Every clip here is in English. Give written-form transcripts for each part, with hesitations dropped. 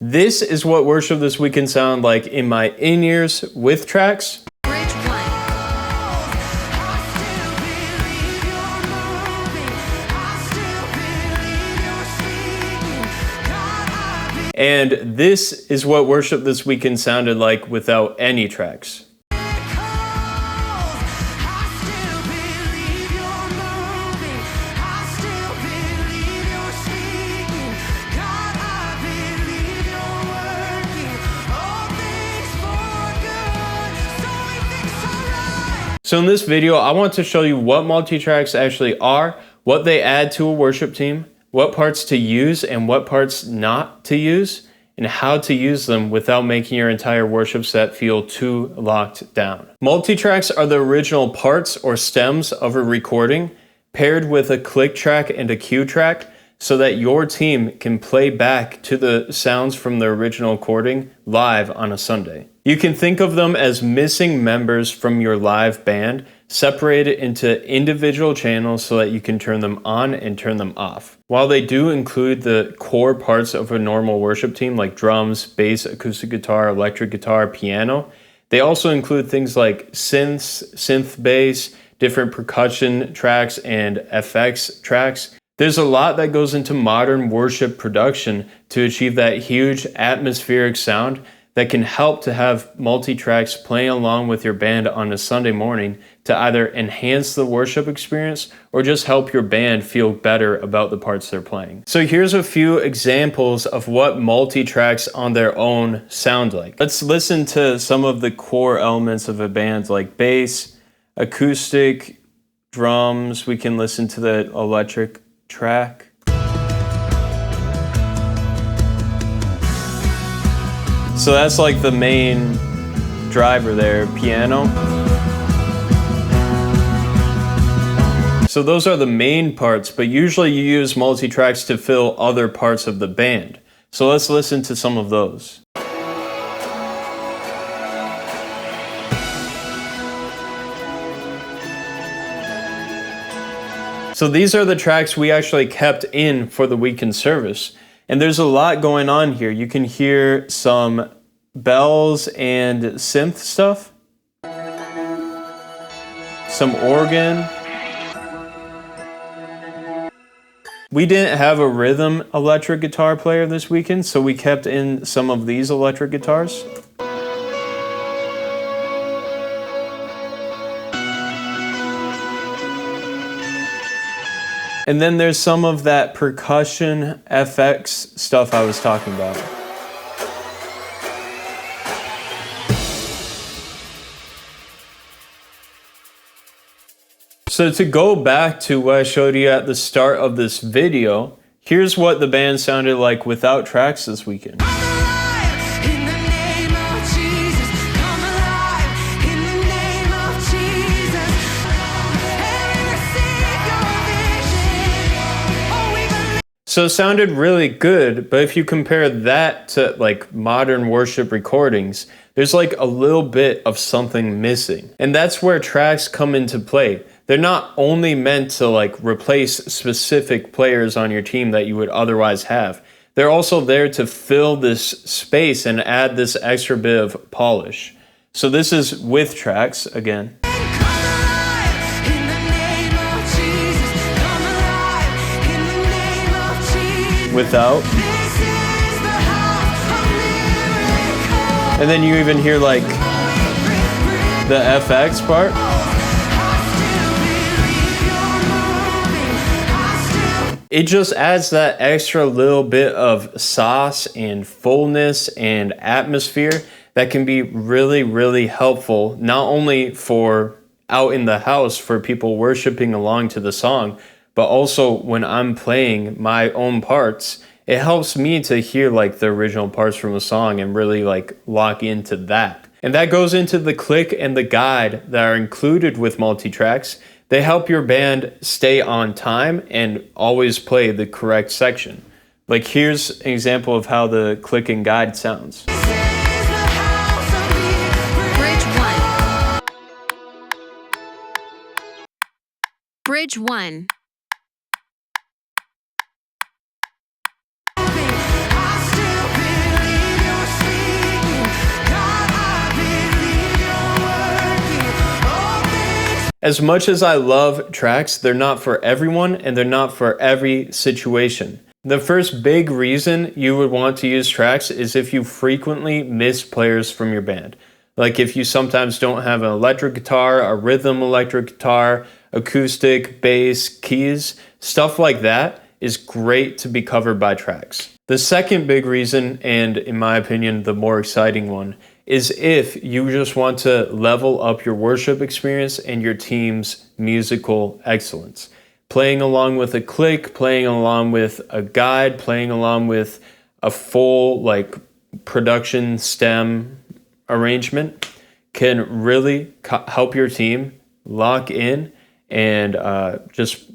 This is what worship this week can sound like in my in-ears with tracks. And this is what worship this weekend sounded like without any tracks. So in this video, I want to show you what multi-tracks actually are, what they add to a worship team, what parts to use and what parts not to use, and how to use them without making your entire worship set feel too locked down. Multi-tracks are the original parts or stems of a recording paired with a click track and a cue track so that your team can play back to the sounds from the original recording live on a Sunday. You can think of them as missing members from your live band, separated into individual channels so that you can turn them on and turn them off. While they do include the core parts of a normal worship team like drums, bass, acoustic guitar, electric guitar, piano, they also include things like synths, synth bass, different percussion tracks, and FX tracks. There's a lot that goes into modern worship production to achieve that huge atmospheric sound that can help to have multi-tracks playing along with your band on a Sunday morning to either enhance the worship experience or just help your band feel better about the parts they're playing. So here's a few examples of what multi-tracks on their own sound like. Let's listen to some of the core elements of a band like bass, acoustic, drums. We can listen to the electric track. So that's like the main driver there, piano. So those are the main parts, but usually you use multi-tracks to fill other parts of the band. So let's listen to some of those. So these are the tracks we actually kept in for the weekend service. And there's a lot going on here. You can hear some bells and synth stuff, some organ. We didn't have a rhythm electric guitar player this weekend, so we kept in some of these electric guitars. And then there's some of that percussion FX stuff I was talking about. So to go back to what I showed you at the start of this video, here's what the band sounded like without tracks this weekend. So it sounded really good, but if you compare that to like modern worship recordings, there's like a little bit of something missing. And that's where tracks come into play. They're not only meant to like replace specific players on your team that you would otherwise have. They're also there to fill this space and add this extra bit of polish. So this is with tracks again. Without. And then you even hear like the FX part. It just adds that extra little bit of sauce and fullness and atmosphere that can be really, really helpful, not only for out in the house for people worshiping along to the song, but also when I'm playing my own parts. It helps me to hear like the original parts from a song and really like lock into that. And that goes into the click and the guide that are included with multi-tracks. They help your band stay on time and always play the correct section. Like here's an example of how the click and guide sounds. Bridge 1. As much as I love tracks, they're not for everyone and they're not for every situation. The first big reason you would want to use tracks is if you frequently miss players from your band. Like if you sometimes don't have an electric guitar, a rhythm electric guitar, acoustic, bass, keys, stuff like that is great to be covered by tracks. The second big reason, and in my opinion, the more exciting one, is if you just want to level up your worship experience and your team's musical excellence. Playing along with a click, playing along with a guide, playing along with a full production stem arrangement can really help your team lock in and just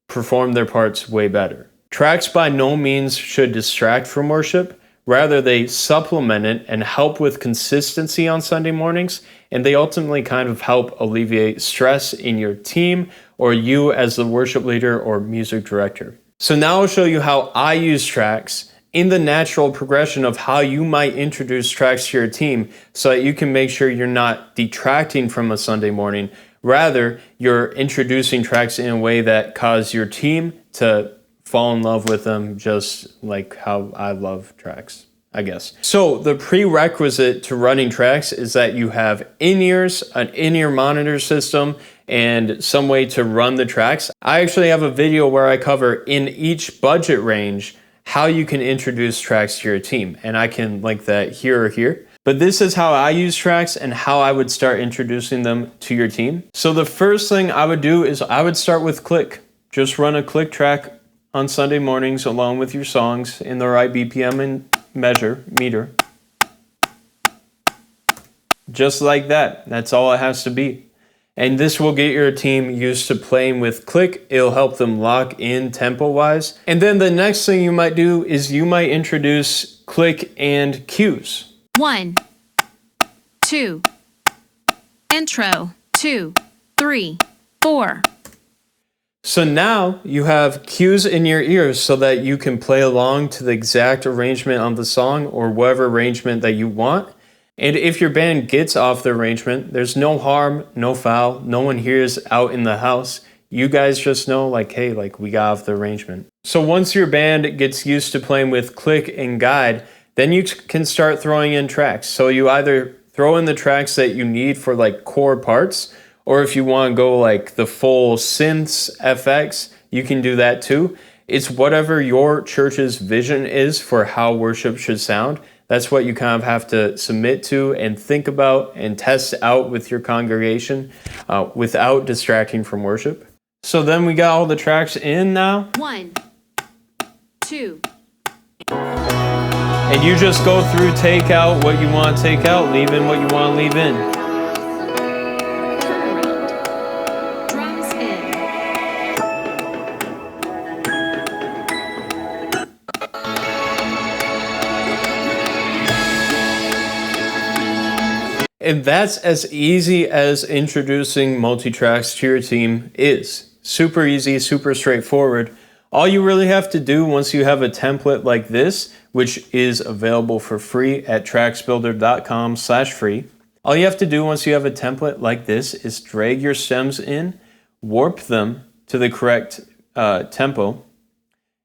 perform their parts way better. Tracks by no means should distract from worship. Rather, they supplement it and help with consistency on Sunday mornings, and they ultimately kind of help alleviate stress in your team or you as the worship leader or music director. So now I'll show you how I use tracks in the natural progression of how you might introduce tracks to your team so that you can make sure you're not detracting from a Sunday morning. Rather, you're introducing tracks in a way that cause your team to fall in love with them, just like how I love tracks, I guess. So the prerequisite to running tracks is that you have in-ears, an in-ear monitor system, and some way to run the tracks. I actually have a video where I cover in each budget range how you can introduce tracks to your team, and I can link that here or here. But this is how I use tracks and how I would start introducing them to your team. So the first thing I would do is I would start with click. Just run a click track on Sunday mornings along with your songs in the right BPM and meter. Just like that. That's all it has to be. And this will get your team used to playing with click. It'll help them lock in tempo-wise. And then the next thing you might do is you might introduce click and cues. 1, 2, intro, 2, 3, 4. So now you have cues in your ears so that you can play along to the exact arrangement on the song or whatever arrangement that you want. And if your band gets off the arrangement, there's no harm, no foul, no one hears out in the house. You guys just know hey, we got off the arrangement. So once your band gets used to playing with click and guide, then you can start throwing in tracks. So you either throw in the tracks that you need for core parts, or if you want to go the full synths, FX, you can do that too. It's whatever your church's vision is for how worship should sound. That's what you kind of have to submit to and think about and test out with your congregation without distracting from worship. So then we got all the tracks in now. 1, 2. And you just go through, take out what you want to take out, leave in what you want to leave in. Drums in. And that's as easy as introducing multi-tracks to your team is. Super easy, super straightforward. All you really have to do once you have a template like this, which is available for free at tracksbuilder.com/free. All you have to do once you have a template like this is drag your stems in, warp them to the correct tempo,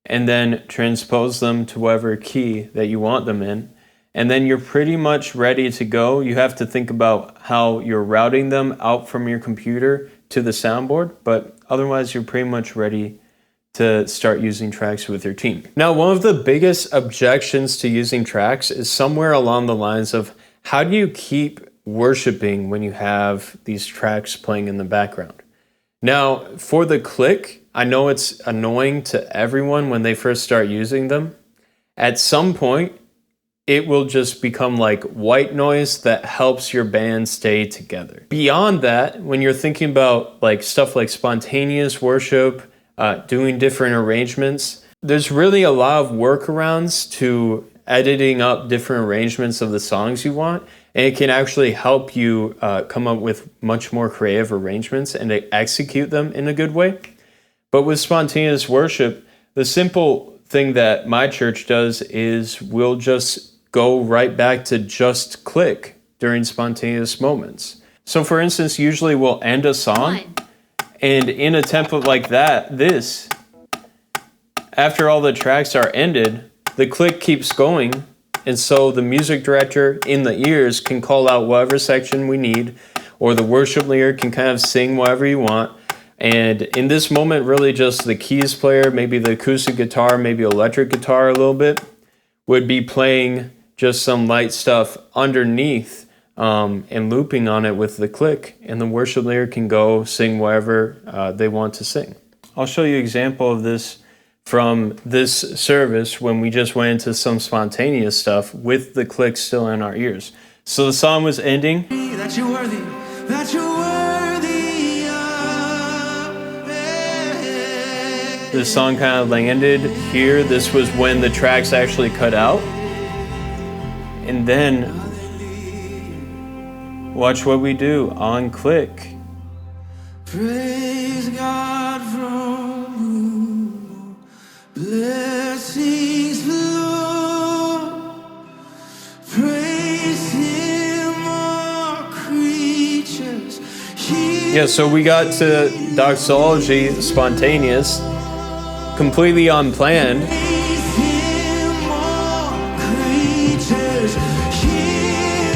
and then transpose them to whatever key that you want them in. And then you're pretty much ready to go. You have to think about how you're routing them out from your computer to the soundboard, but otherwise you're pretty much ready to start using tracks with your team. Now, one of the biggest objections to using tracks is somewhere along the lines of how do you keep worshiping when you have these tracks playing in the background? Now, for the click, I know it's annoying to everyone when they first start using them. At some point, it will just become like white noise that helps your band stay together. Beyond that, when you're thinking about stuff like spontaneous worship, doing different arrangements, there's really a lot of workarounds to editing up different arrangements of the songs you want, and it can actually help you come up with much more creative arrangements and execute them in a good way. But with spontaneous worship, the simple thing that my church does is we'll just go right back to just click during spontaneous moments. So for instance, usually we'll end a song, And in a template like that, after all the tracks are ended, the click keeps going. And so the music director in the ears can call out whatever section we need, or the worship leader can kind of sing whatever you want. And in this moment, really just the keys player, maybe the acoustic guitar, maybe electric guitar a little bit, would be playing just some light stuff underneath and looping on it with the click. And the worship leader can go sing whatever they want to sing. I'll show you an example of this from this service when we just went into some spontaneous stuff with the click still in our ears. So the song was ending. That you're worthy, that you're worthy of. The song kind of landed here. This was when the tracks actually cut out. And then watch what we do on click. Praise God from whom blessings flow. Praise Him, all creatures. Yeah, so we got to doxology, spontaneous, completely unplanned. Praise Him, all creatures. Here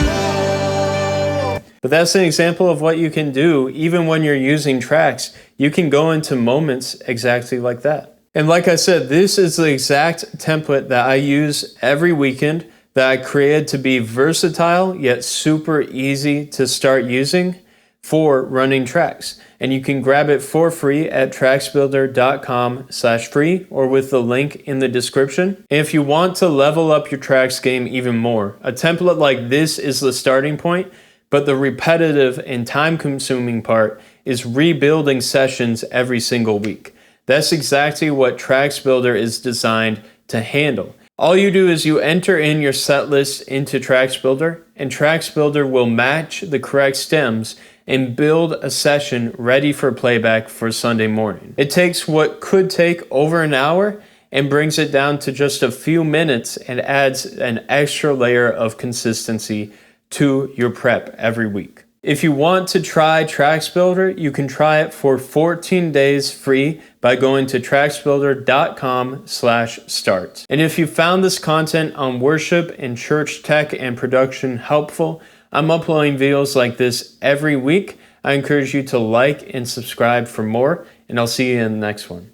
below. But that's an example of what you can do even when you're using tracks. You can go into moments exactly like that. And like I said, this is the exact template that I use every weekend that I created to be versatile yet super easy to start using for running tracks. And you can grab it for free at tracksbuilder.com/free or with the link in the description. And if you want to level up your tracks game even more, a template like this is the starting point, but the repetitive and time-consuming part is rebuilding sessions every single week. That's exactly what TracksBuilder is designed to handle. All you do is you enter in your set list into TracksBuilder, and TracksBuilder will match the correct stems and build a session ready for playback for Sunday morning. It takes what could take over an hour and brings it down to just a few minutes and adds an extra layer of consistency to your prep every week. If you want to try TracksBuilder, you can try it for 14 days free by going to tracksbuilder.com/start. And if you found this content on worship and church tech and production helpful, I'm uploading videos like this every week. I encourage you to like and subscribe for more, and I'll see you in the next one.